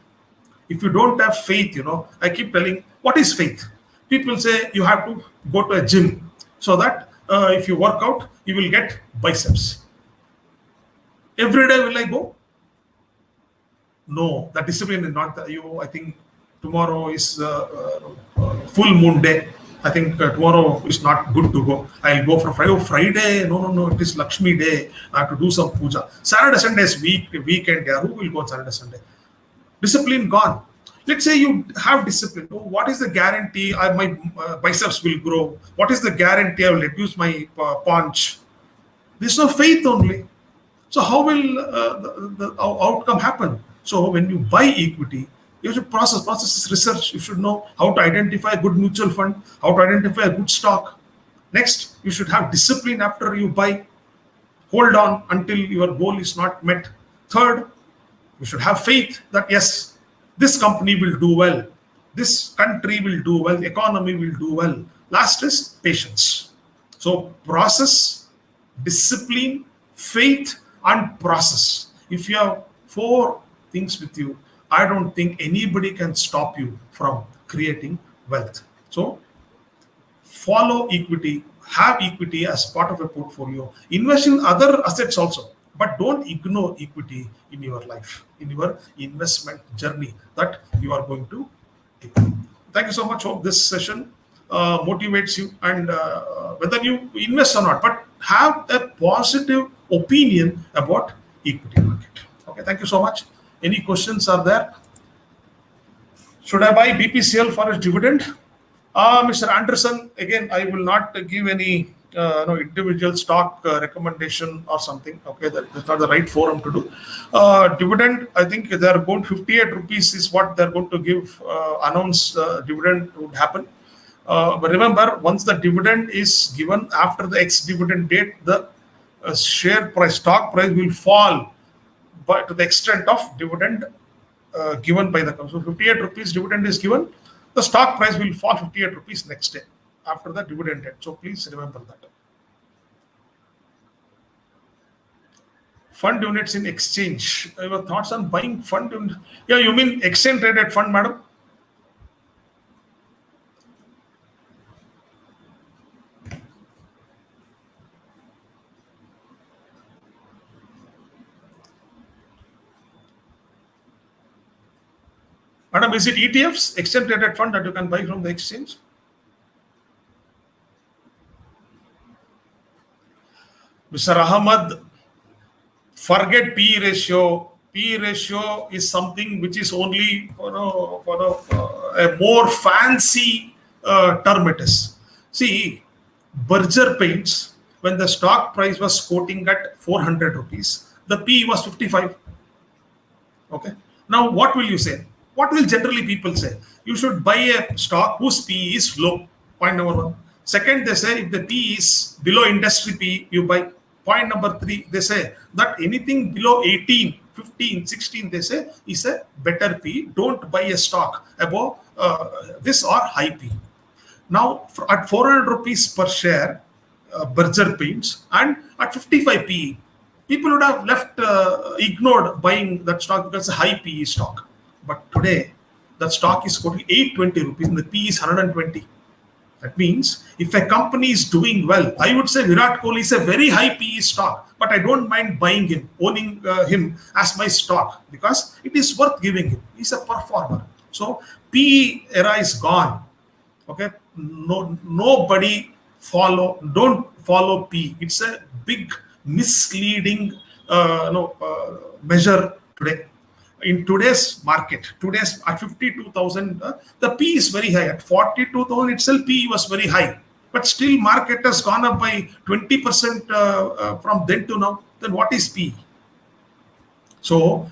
If you don't have faith, I keep telling, what is faith? People say you have to go to a gym so that if you work out, you will get biceps. Every day will I go? No, that discipline is not you. I think tomorrow is full moon day. I think tomorrow is not good to go. I'll go for Friday. Oh, Friday? No. It is Lakshmi day. I have to do some puja. Saturday, Sunday is weekend. Yeah, who will go on Saturday, Sunday? Discipline gone. Let's say you have discipline. Oh, what is the guarantee my biceps will grow? What is the guarantee I will reduce my paunch? There's no faith only. So how will the outcome happen? So when you buy equity, you should process is research. You should know how to identify a good mutual fund, how to identify a good stock. Next, you should have discipline after you buy. Hold on until your goal is not met. Third, you should have faith that yes, this company will do well, this country will do well, the economy will do well. Last is patience. So process, discipline, faith, and process. If you have 4 things with you, I don't think anybody can stop you from creating wealth. So follow equity have equity as part of a portfolio. Invest in other assets also, but don't ignore equity in your life, in your investment journey that you are going to take. Thank you so much. Hope this session motivates you, and whether you invest or not, but have a positive opinion about equity market. Okay, thank you so much. Any questions are there? Should I buy BPCL for its dividend? Mr. Anderson, again, I will not give any individual stock recommendation or something. Okay, that's not the right forum to do. Dividend, I think they are going 58 rupees is what they're going to give. Announce dividend would happen. But remember, once the dividend is given after the ex-dividend date, the share price, stock price will fall to the extent of dividend given by the company. So 58 rupees dividend is given, the stock price will fall 58 rupees next day after the dividend date. So please remember that. Fund units in exchange. Your thoughts on buying fund units? Yeah, you mean exchange traded fund, madam? Madam, is it ETFs, exchange traded fund that you can buy from the exchange? Mr. Ahmad, forget P ratio. P ratio is something which is only a more fancy term it is. See, Berger Paints, when the stock price was quoting at 400 rupees, the P was 55. Okay. Now, what will you say? What will generally people say? You should buy a stock whose P is low. Point number one. Second, they say if the P is below industry P, you buy. Point number three, they say that anything below 18, 15, 16, they say is a better P. Don't buy a stock above this or high P. Now, at 400 rupees per share, Berger Paints, and at 55 P, people would have ignored buying that stock because it's a high PE stock. But today, that stock is quoting 820 rupees and the P is 120. That means if a company is doing well, I would say Virat Kohli is a very high PE stock, but I don't mind buying him, owning him as my stock because it is worth giving him. He's a performer. So PE era is gone. Okay, nobody don't follow P. It's a big misleading measure today. In today's market, at 52,000, the P is very high. At 42,000 itself, P was very high. But still, market has gone up by 20% from then to now. Then what is P? So,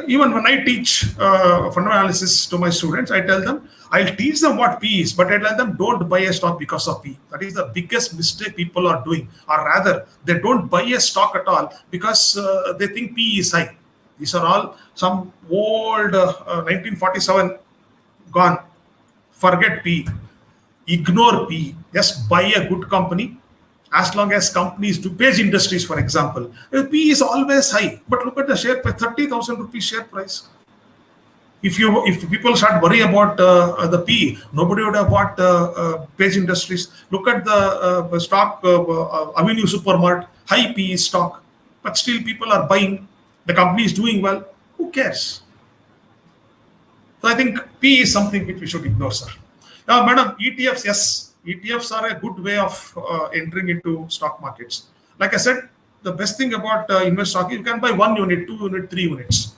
even when I teach fundamental analysis to my students, I'll teach them what P is, but I tell them don't buy a stock because of P. That is the biggest mistake people are doing. Or rather, they don't buy a stock at all because they think P is high. These are all some old 1947 gone. Forget P. Ignore P. Just buy a good company. As long as companies do, Page Industries, for example, P is always high. But look at the share price, 30,000 rupees share price. If people start worry about the P, nobody would have bought Page Industries. Look at the stock, Avenue Supermart, high PE stock. But still people are buying. The company is doing well. Who cares? So I think P is something which we should ignore, sir. Now, madam, ETFs, yes. ETFs are a good way of entering into stock markets. Like I said, the best thing about invest stock, you can buy 1 unit, 2 unit, 3 units.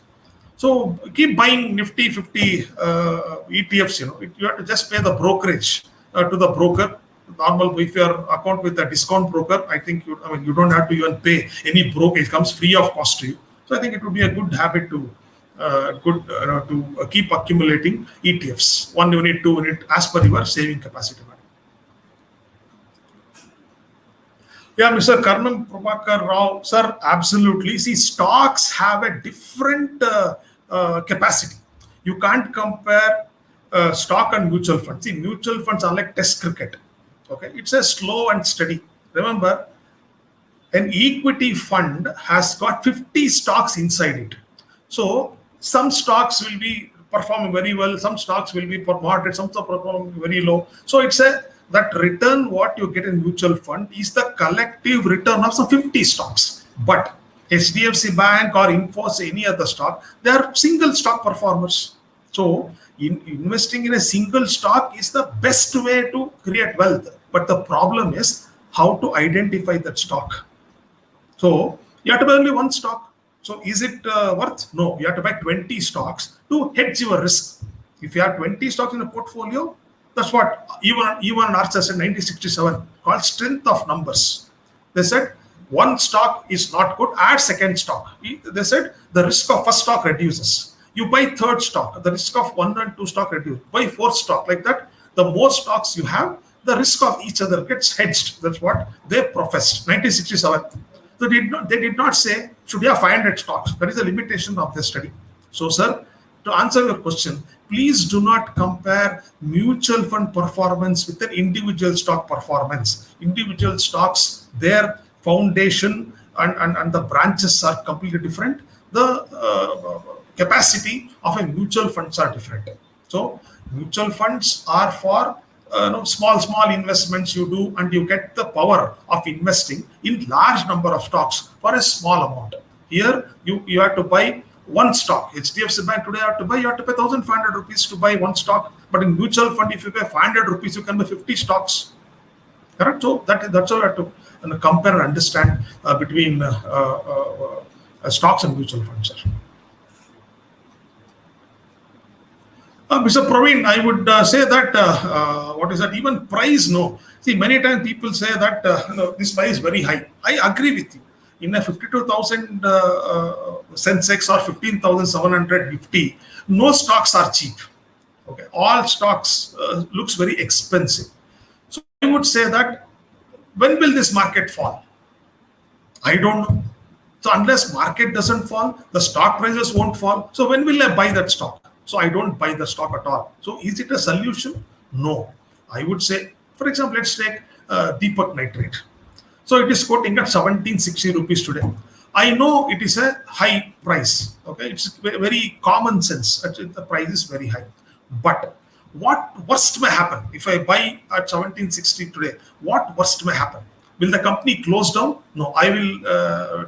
So keep buying Nifty 50 ETFs. You have to just pay the brokerage to the broker. Normal, if your account with a discount broker, I think you don't have to even pay any brokerage. It comes free of cost to you. So I think it would be a good habit to keep accumulating ETFs, 1 unit, 2 unit, as per your saving capacity. Yeah, Mr. Karnam Prabhakar Rao, sir, absolutely. See, stocks have a different capacity. You can't compare stock and mutual funds. See, mutual funds are like test cricket. Okay, it's a slow and steady. Remember, an equity fund has got 50 stocks inside it. So some stocks will be performing very well, some stocks will be moderate, some are performing very low. So it's a that return what you get in mutual fund is the collective return of some 50 stocks. But HDFC Bank or Infosys, any other stock, they are single stock performers. So investing in a single stock is the best way to create wealth. But the problem is how to identify that stock. So you have to buy only one stock. So is it worth? No, you have to buy 20 stocks to hedge your risk. If you have 20 stocks in a portfolio, that's what even Archer said 1967, called strength of numbers. They said one stock is not good, add second stock. They said the risk of first stock reduces. You buy third stock, the risk of one and two stock reduces. Buy fourth stock, like that. The more stocks you have, the risk of each other gets hedged. That's what they professed. 1967. So they did not say should you have 500 stocks. That is the limitation of the study. So, sir, to answer your question, please do not compare mutual fund performance with an individual stock performance. Individual stocks, their foundation and the branches are completely different. The capacity of a mutual funds are different. So mutual funds are for small investments you do, and you get the power of investing in large number of stocks for a small amount. Here you have to buy one stock. HDFC Bank today you have to pay 1,500 rupees to buy one stock. But in mutual fund, if you pay 500 rupees, you can buy 50 stocks. Correct? So that's how you have to compare and understand between stocks and mutual funds. Mr. Praveen, I would say that what is that? Even price, no. See, many times people say that this price is very high. I agree with you. In a 52,000 Sensex or 15,700 Nifty, no stocks are cheap. Okay, all stocks looks very expensive. So I would say that when will this market fall? I don't know. So unless market doesn't fall, the stock prices won't fall. So when will I buy that stock? So I don't buy the stock at all. So is it a solution? No. I would say, for example, let's take Deepak Nitrite. So it is quoting at 1760 rupees today. I know it is a high price. Okay, it's very common sense. The price is very high. But what worst may happen if I buy at 1760 today? What worst may happen? Will the company close down? No, I will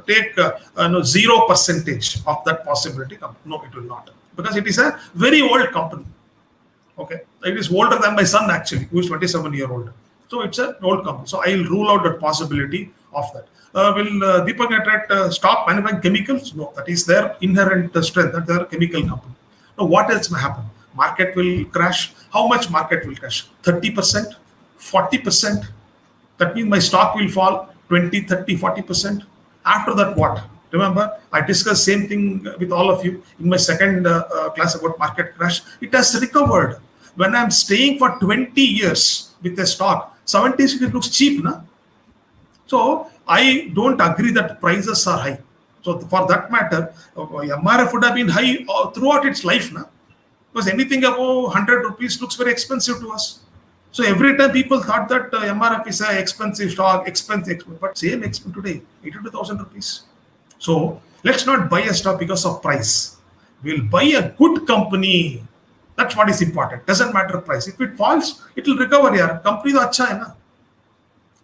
take 0% of that possibility. No, it will not, because it is a very old company. Okay, it is older than my son actually, who is 27-year-old. So it's an old company. So I will rule out the possibility of that. Will Deepak Nitrite stop manufacturing chemicals? No, that is their inherent strength, that they are a chemical company. Now, what else may happen? Market will crash. How much market will crash? 30%, 40%. That means my stock will fall 20, 30, 40%. After that, what? Remember, I discussed same thing with all of you in my second class about market crash. It has recovered. When I'm staying for 20 years with a stock, 76 it looks cheap, na? So I don't agree that prices are high. So for that matter, MRF would have been high throughout its life, na? Because anything above 100 rupees looks very expensive to us. So every time people thought that MRF is an expensive stock, expensive, but same expensive today, 82,000 rupees. So let's not buy a stock because of price. We'll buy a good company. That's what is important. Doesn't matter price. If it falls, it will recover. Yaar. Company to acha hai na.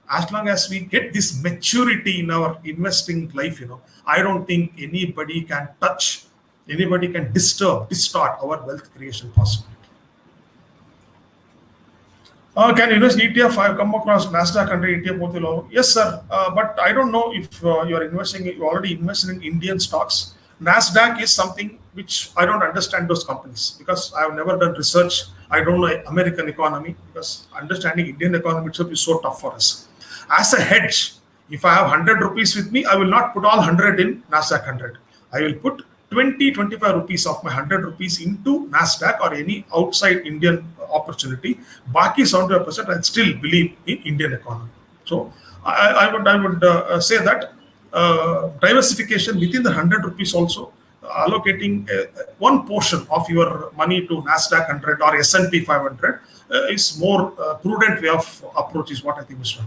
As long as we get this maturity in our investing life, I don't think anybody can touch, anybody can distort our wealth creation possibility. Can you invest in ETF? I've come across NASDAQ under ETF both low. Yes, sir. But I don't know if you already invested in Indian stocks. NASDAQ is something which I don't understand those companies because I have never done research. I don't know American economy because understanding Indian economy itself is so tough for us. As a hedge, if I have 100 rupees with me, I will not put all 100 in NASDAQ 100. I will put 20, 25 rupees of my 100 rupees into NASDAQ or any outside Indian opportunity. Baki 75%, I still believe in Indian economy. So I would say that diversification within the 100 rupees also, allocating one portion of your money to NASDAQ 100 or S&P 500 is more prudent way of approach is what I think, Mr.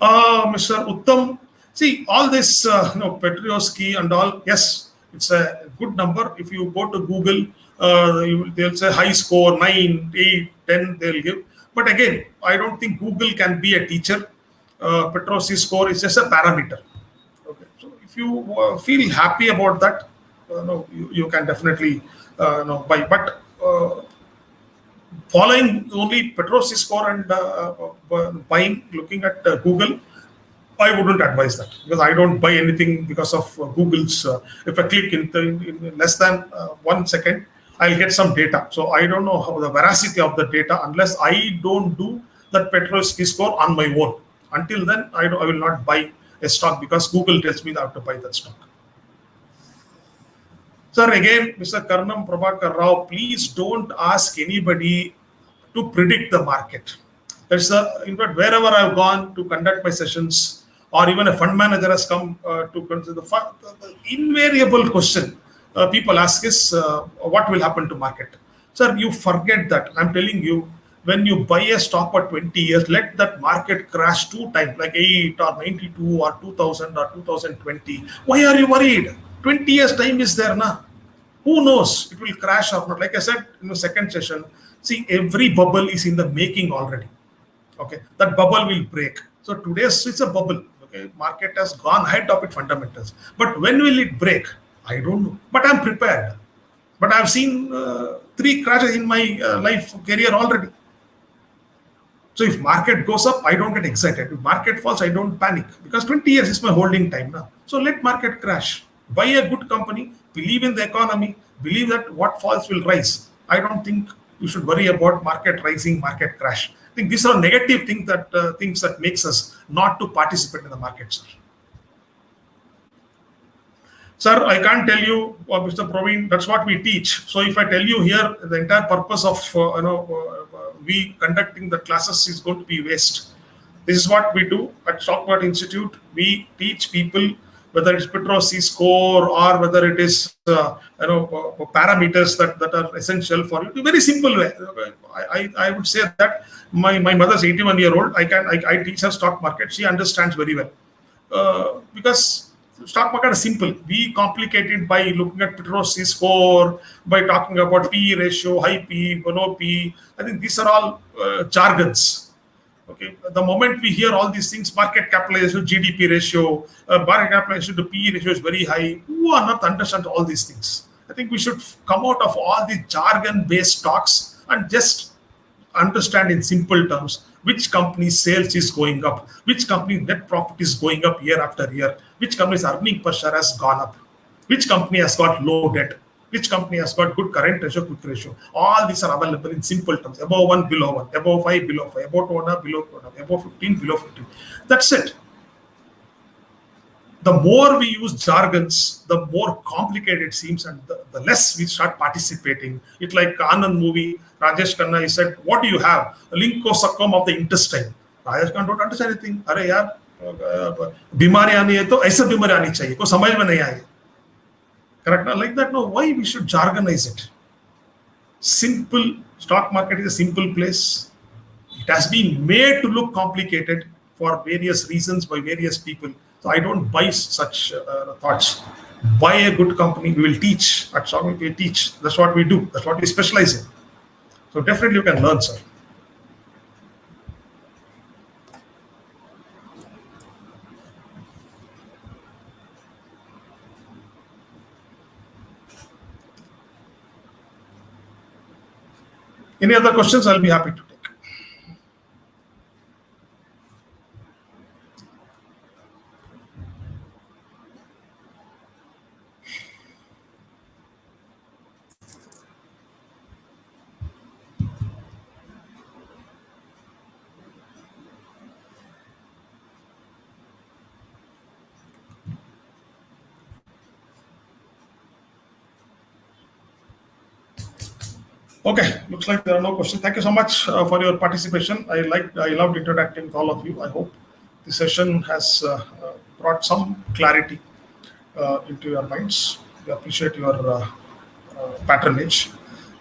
Mr. Uttam, see all this Petrosky and all, yes, It's a good number. If you go to Google, they'll say high score 9, 8, 10. They'll give. But again, I don't think Google can be a teacher. Petrosi score is just a parameter. Okay. So if you feel happy about that, no, you can definitely buy. But following only Petrosi score and buying, looking at Google, I wouldn't advise that because I don't buy anything because of Google's. If I click in less than 1 second, I'll get some data. So I don't know how the veracity of the data unless I don't do that Petrosi score on my own. Until then, I will not buy a stock because Google tells me that I have to buy that stock. Sir, again, Mr. Karnam Prabhakar Rao, please don't ask anybody to predict the market. In fact, wherever I've gone to conduct my sessions, or even a fund manager has come to consider the invariable question people ask is, what will happen to market? Sir, you forget that. I'm telling you, when you buy a stock for 20 years, let that market crash 2 times, like 8 or 92 or 2000 or 2020. Why are you worried? 20 years time is there now. Who knows? It will crash or not. Like I said in the second session, see, every bubble is in the making already. Okay, that bubble will break. So today's it's a bubble. Okay, market has gone ahead of its fundamentals. But when will it break? I don't know. But I'm prepared. But I've seen 3 crashes in my life career already. So if market goes up, I don't get excited. If market falls, I don't panic because 20 years is my holding time now. So let market crash. Buy a good company, believe in the economy, believe that what falls will rise. I don't think you should worry about market rising, market crash. I think these are negative things that makes us not to participate in the market, sir. Sir, I can't tell you, Mr. Praveen, that's what we teach. So if I tell you here, the entire purpose of we conducting the classes is going to be waste. This is what we do at Stockport Institute. We teach people whether it's Petrosi score or whether it is parameters that are essential for you. Very simple way. I would say that my mother's 81-year-old. I teach her stock market. She understands very well because stock market is simple. We complicate it by looking at Petrosi score, by talking about PE ratio, high PE, low PE. I think these are all jargons. Okay, the moment we hear all these things, market capitalization, GDP ratio, market capitalization to PE ratio is very high. Who are not understand all these things? I think we should come out of all the jargon-based talks and just understand in simple terms which company's sales is going up, which company's net profit is going up year after year, which company's earning per share has gone up, which company has got low debt, which company has got good current ratio, quick ratio. All these are available in simple terms. Above 1, below 1. Above 5, below 5. Above 2, below 2. Above 15, below 15. That's it. The more we use jargons, the more complicated it seems and the less we start participating. It's like Anand movie, Rajesh Khanna, he said, what do you have? A lymphocytoma of the intestine. Rajesh Khanna don't understand anything. अरे यार बीमारी आनी है तो ऐसा बीमारी आनी चाहिए को समझ में नहीं आई. Correct? Like that, no. Why we should jargonize it? Simple. Stock market is a simple place. It has been made to look complicated for various reasons by various people. So I don't buy such thoughts. Buy a good company. We will teach. At Stock we teach. That's what we do. That's what we specialize in. So definitely you can learn, sir. Any other questions? I'll be happy to take. Okay, looks like there are no questions. Thank you so much for your participation. I loved interacting with all of you. I hope the session has brought some clarity into your minds. We appreciate your patronage.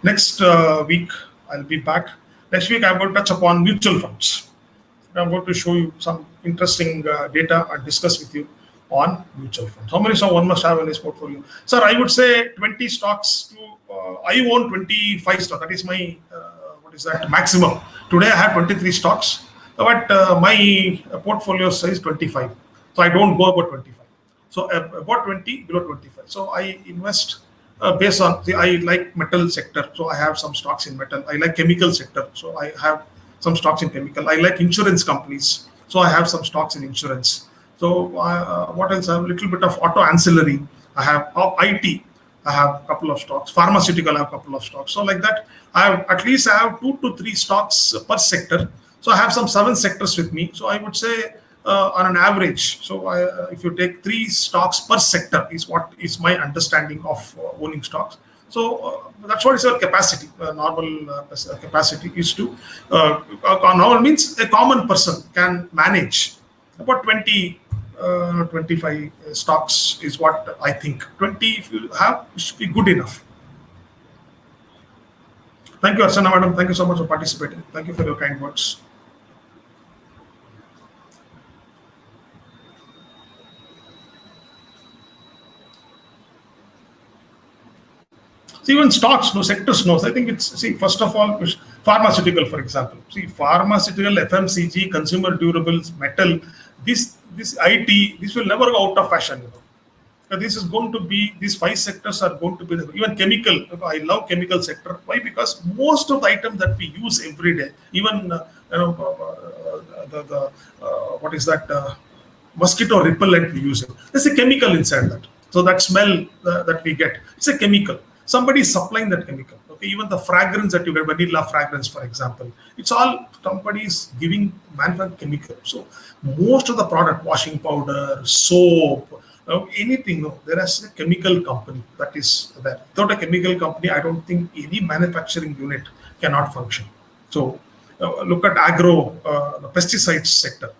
Next week, I'll be back. Next week, I'm going to touch upon mutual funds. I'm going to show you some interesting data and discuss with you on mutual funds. How many stocks one must have in his portfolio? Sir, I would say 20 stocks to, I own 25 stocks. That is my, what is that, maximum. Today I have 23 stocks, but my portfolio size 25. So I don't go about 25. So about 20, below 25. So I invest based on, see, I like metal sector. So I have some stocks in metal. I like chemical sector. So I have some stocks in chemical. I like insurance companies. So I have some stocks in insurance. So what else? I have a little bit of auto ancillary. I have IT. I have a couple of stocks. Pharmaceutical, I have a couple of stocks. So like that, I have at least I have 2 to 3 stocks per sector. So I have some 7 sectors with me. So I would say on an average, so if you take 3 stocks per sector is what is my understanding of owning stocks. So that's what is our capacity. Normal capacity is to normal means a common person can manage about 20, 25 stocks is what I think. 20 if you have should be good enough. Thank you, Archana madam. Thank you so much for participating. Thank you for your kind words. See, even stocks, no sectors knows. I think it's, see, first of all, pharmaceutical, for example. See, pharmaceutical, FMCG, consumer durables, metal, this IT, this will never go out of fashion. This is going to be, these 5 sectors are going to be even chemical. I love chemical sector. Why? Because most of the items that we use every day, even the what is that mosquito repellent we use, there's a chemical inside that. So that smell that we get, it's a chemical. Somebody is supplying that chemical. Okay, even the fragrance that you get, vanilla fragrance, for example, it's all companies giving manufactured chemical. So most of the product, washing powder, soap, anything, no, there is a chemical company that is there. Without a chemical company, I don't think any manufacturing unit cannot function. So look at agro, the pesticides sector.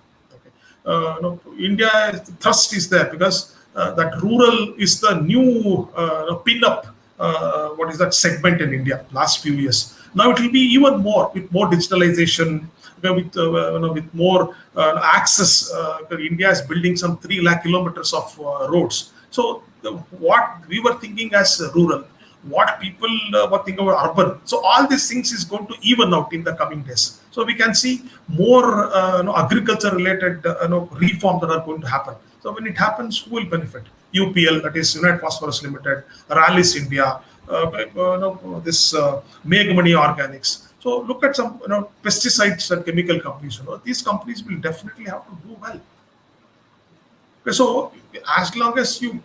Okay. India thrust is there because that rural is the new pin-up. What is that segment in India last few years? Now it will be even more with more digitalization, with more access. India is building some 3 lakh kilometers of roads. So what we were thinking as rural, what people were thinking about urban. So all these things is going to even out in the coming days. So we can see more agriculture related reform that are going to happen. So when it happens, who will benefit? UPL, that is United Phosphorus Limited, Rallis India, this Meghmani Organics. So look at some pesticides and chemical companies. These companies will definitely have to do well. Okay, so as long as you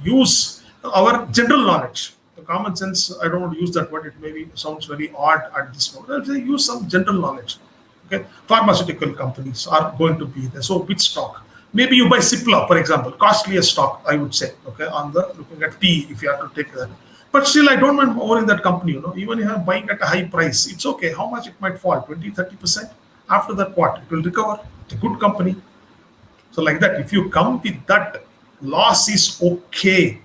use our general knowledge, the common sense, I don't want to use that word, it maybe sounds very odd at this moment. I'll say use some general knowledge. Okay, pharmaceutical companies are going to be there. So which stock? Maybe you buy Cipla, for example, costliest stock, I would say. Okay, on the looking at P, if you have to take that. But still, I don't mind owning that company. Even if I'm buying at a high price, it's okay. How much it might fall? 20, 30%. After that, what? It will recover. It's a good company. So like that, if you come with that, loss is okay.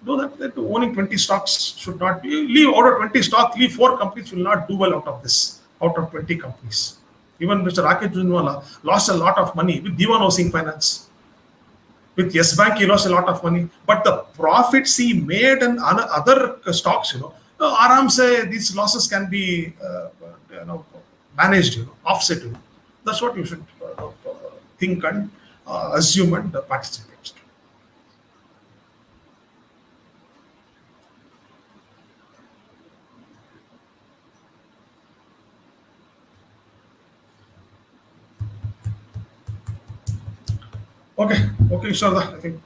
Know that owning 20 stocks should not be, leave out of 20 stocks, leave 4 companies will not do well out of this, out of 20 companies. Even Mr. Rakesh Jhunjhunwala lost a lot of money with Diwan Housing Finance. With Yes Bank, he lost a lot of money. But the profits he made and other stocks, Aram say these losses can be managed, offset. That's what you should think and assume and participate. Okay, okay, Shraddha, I think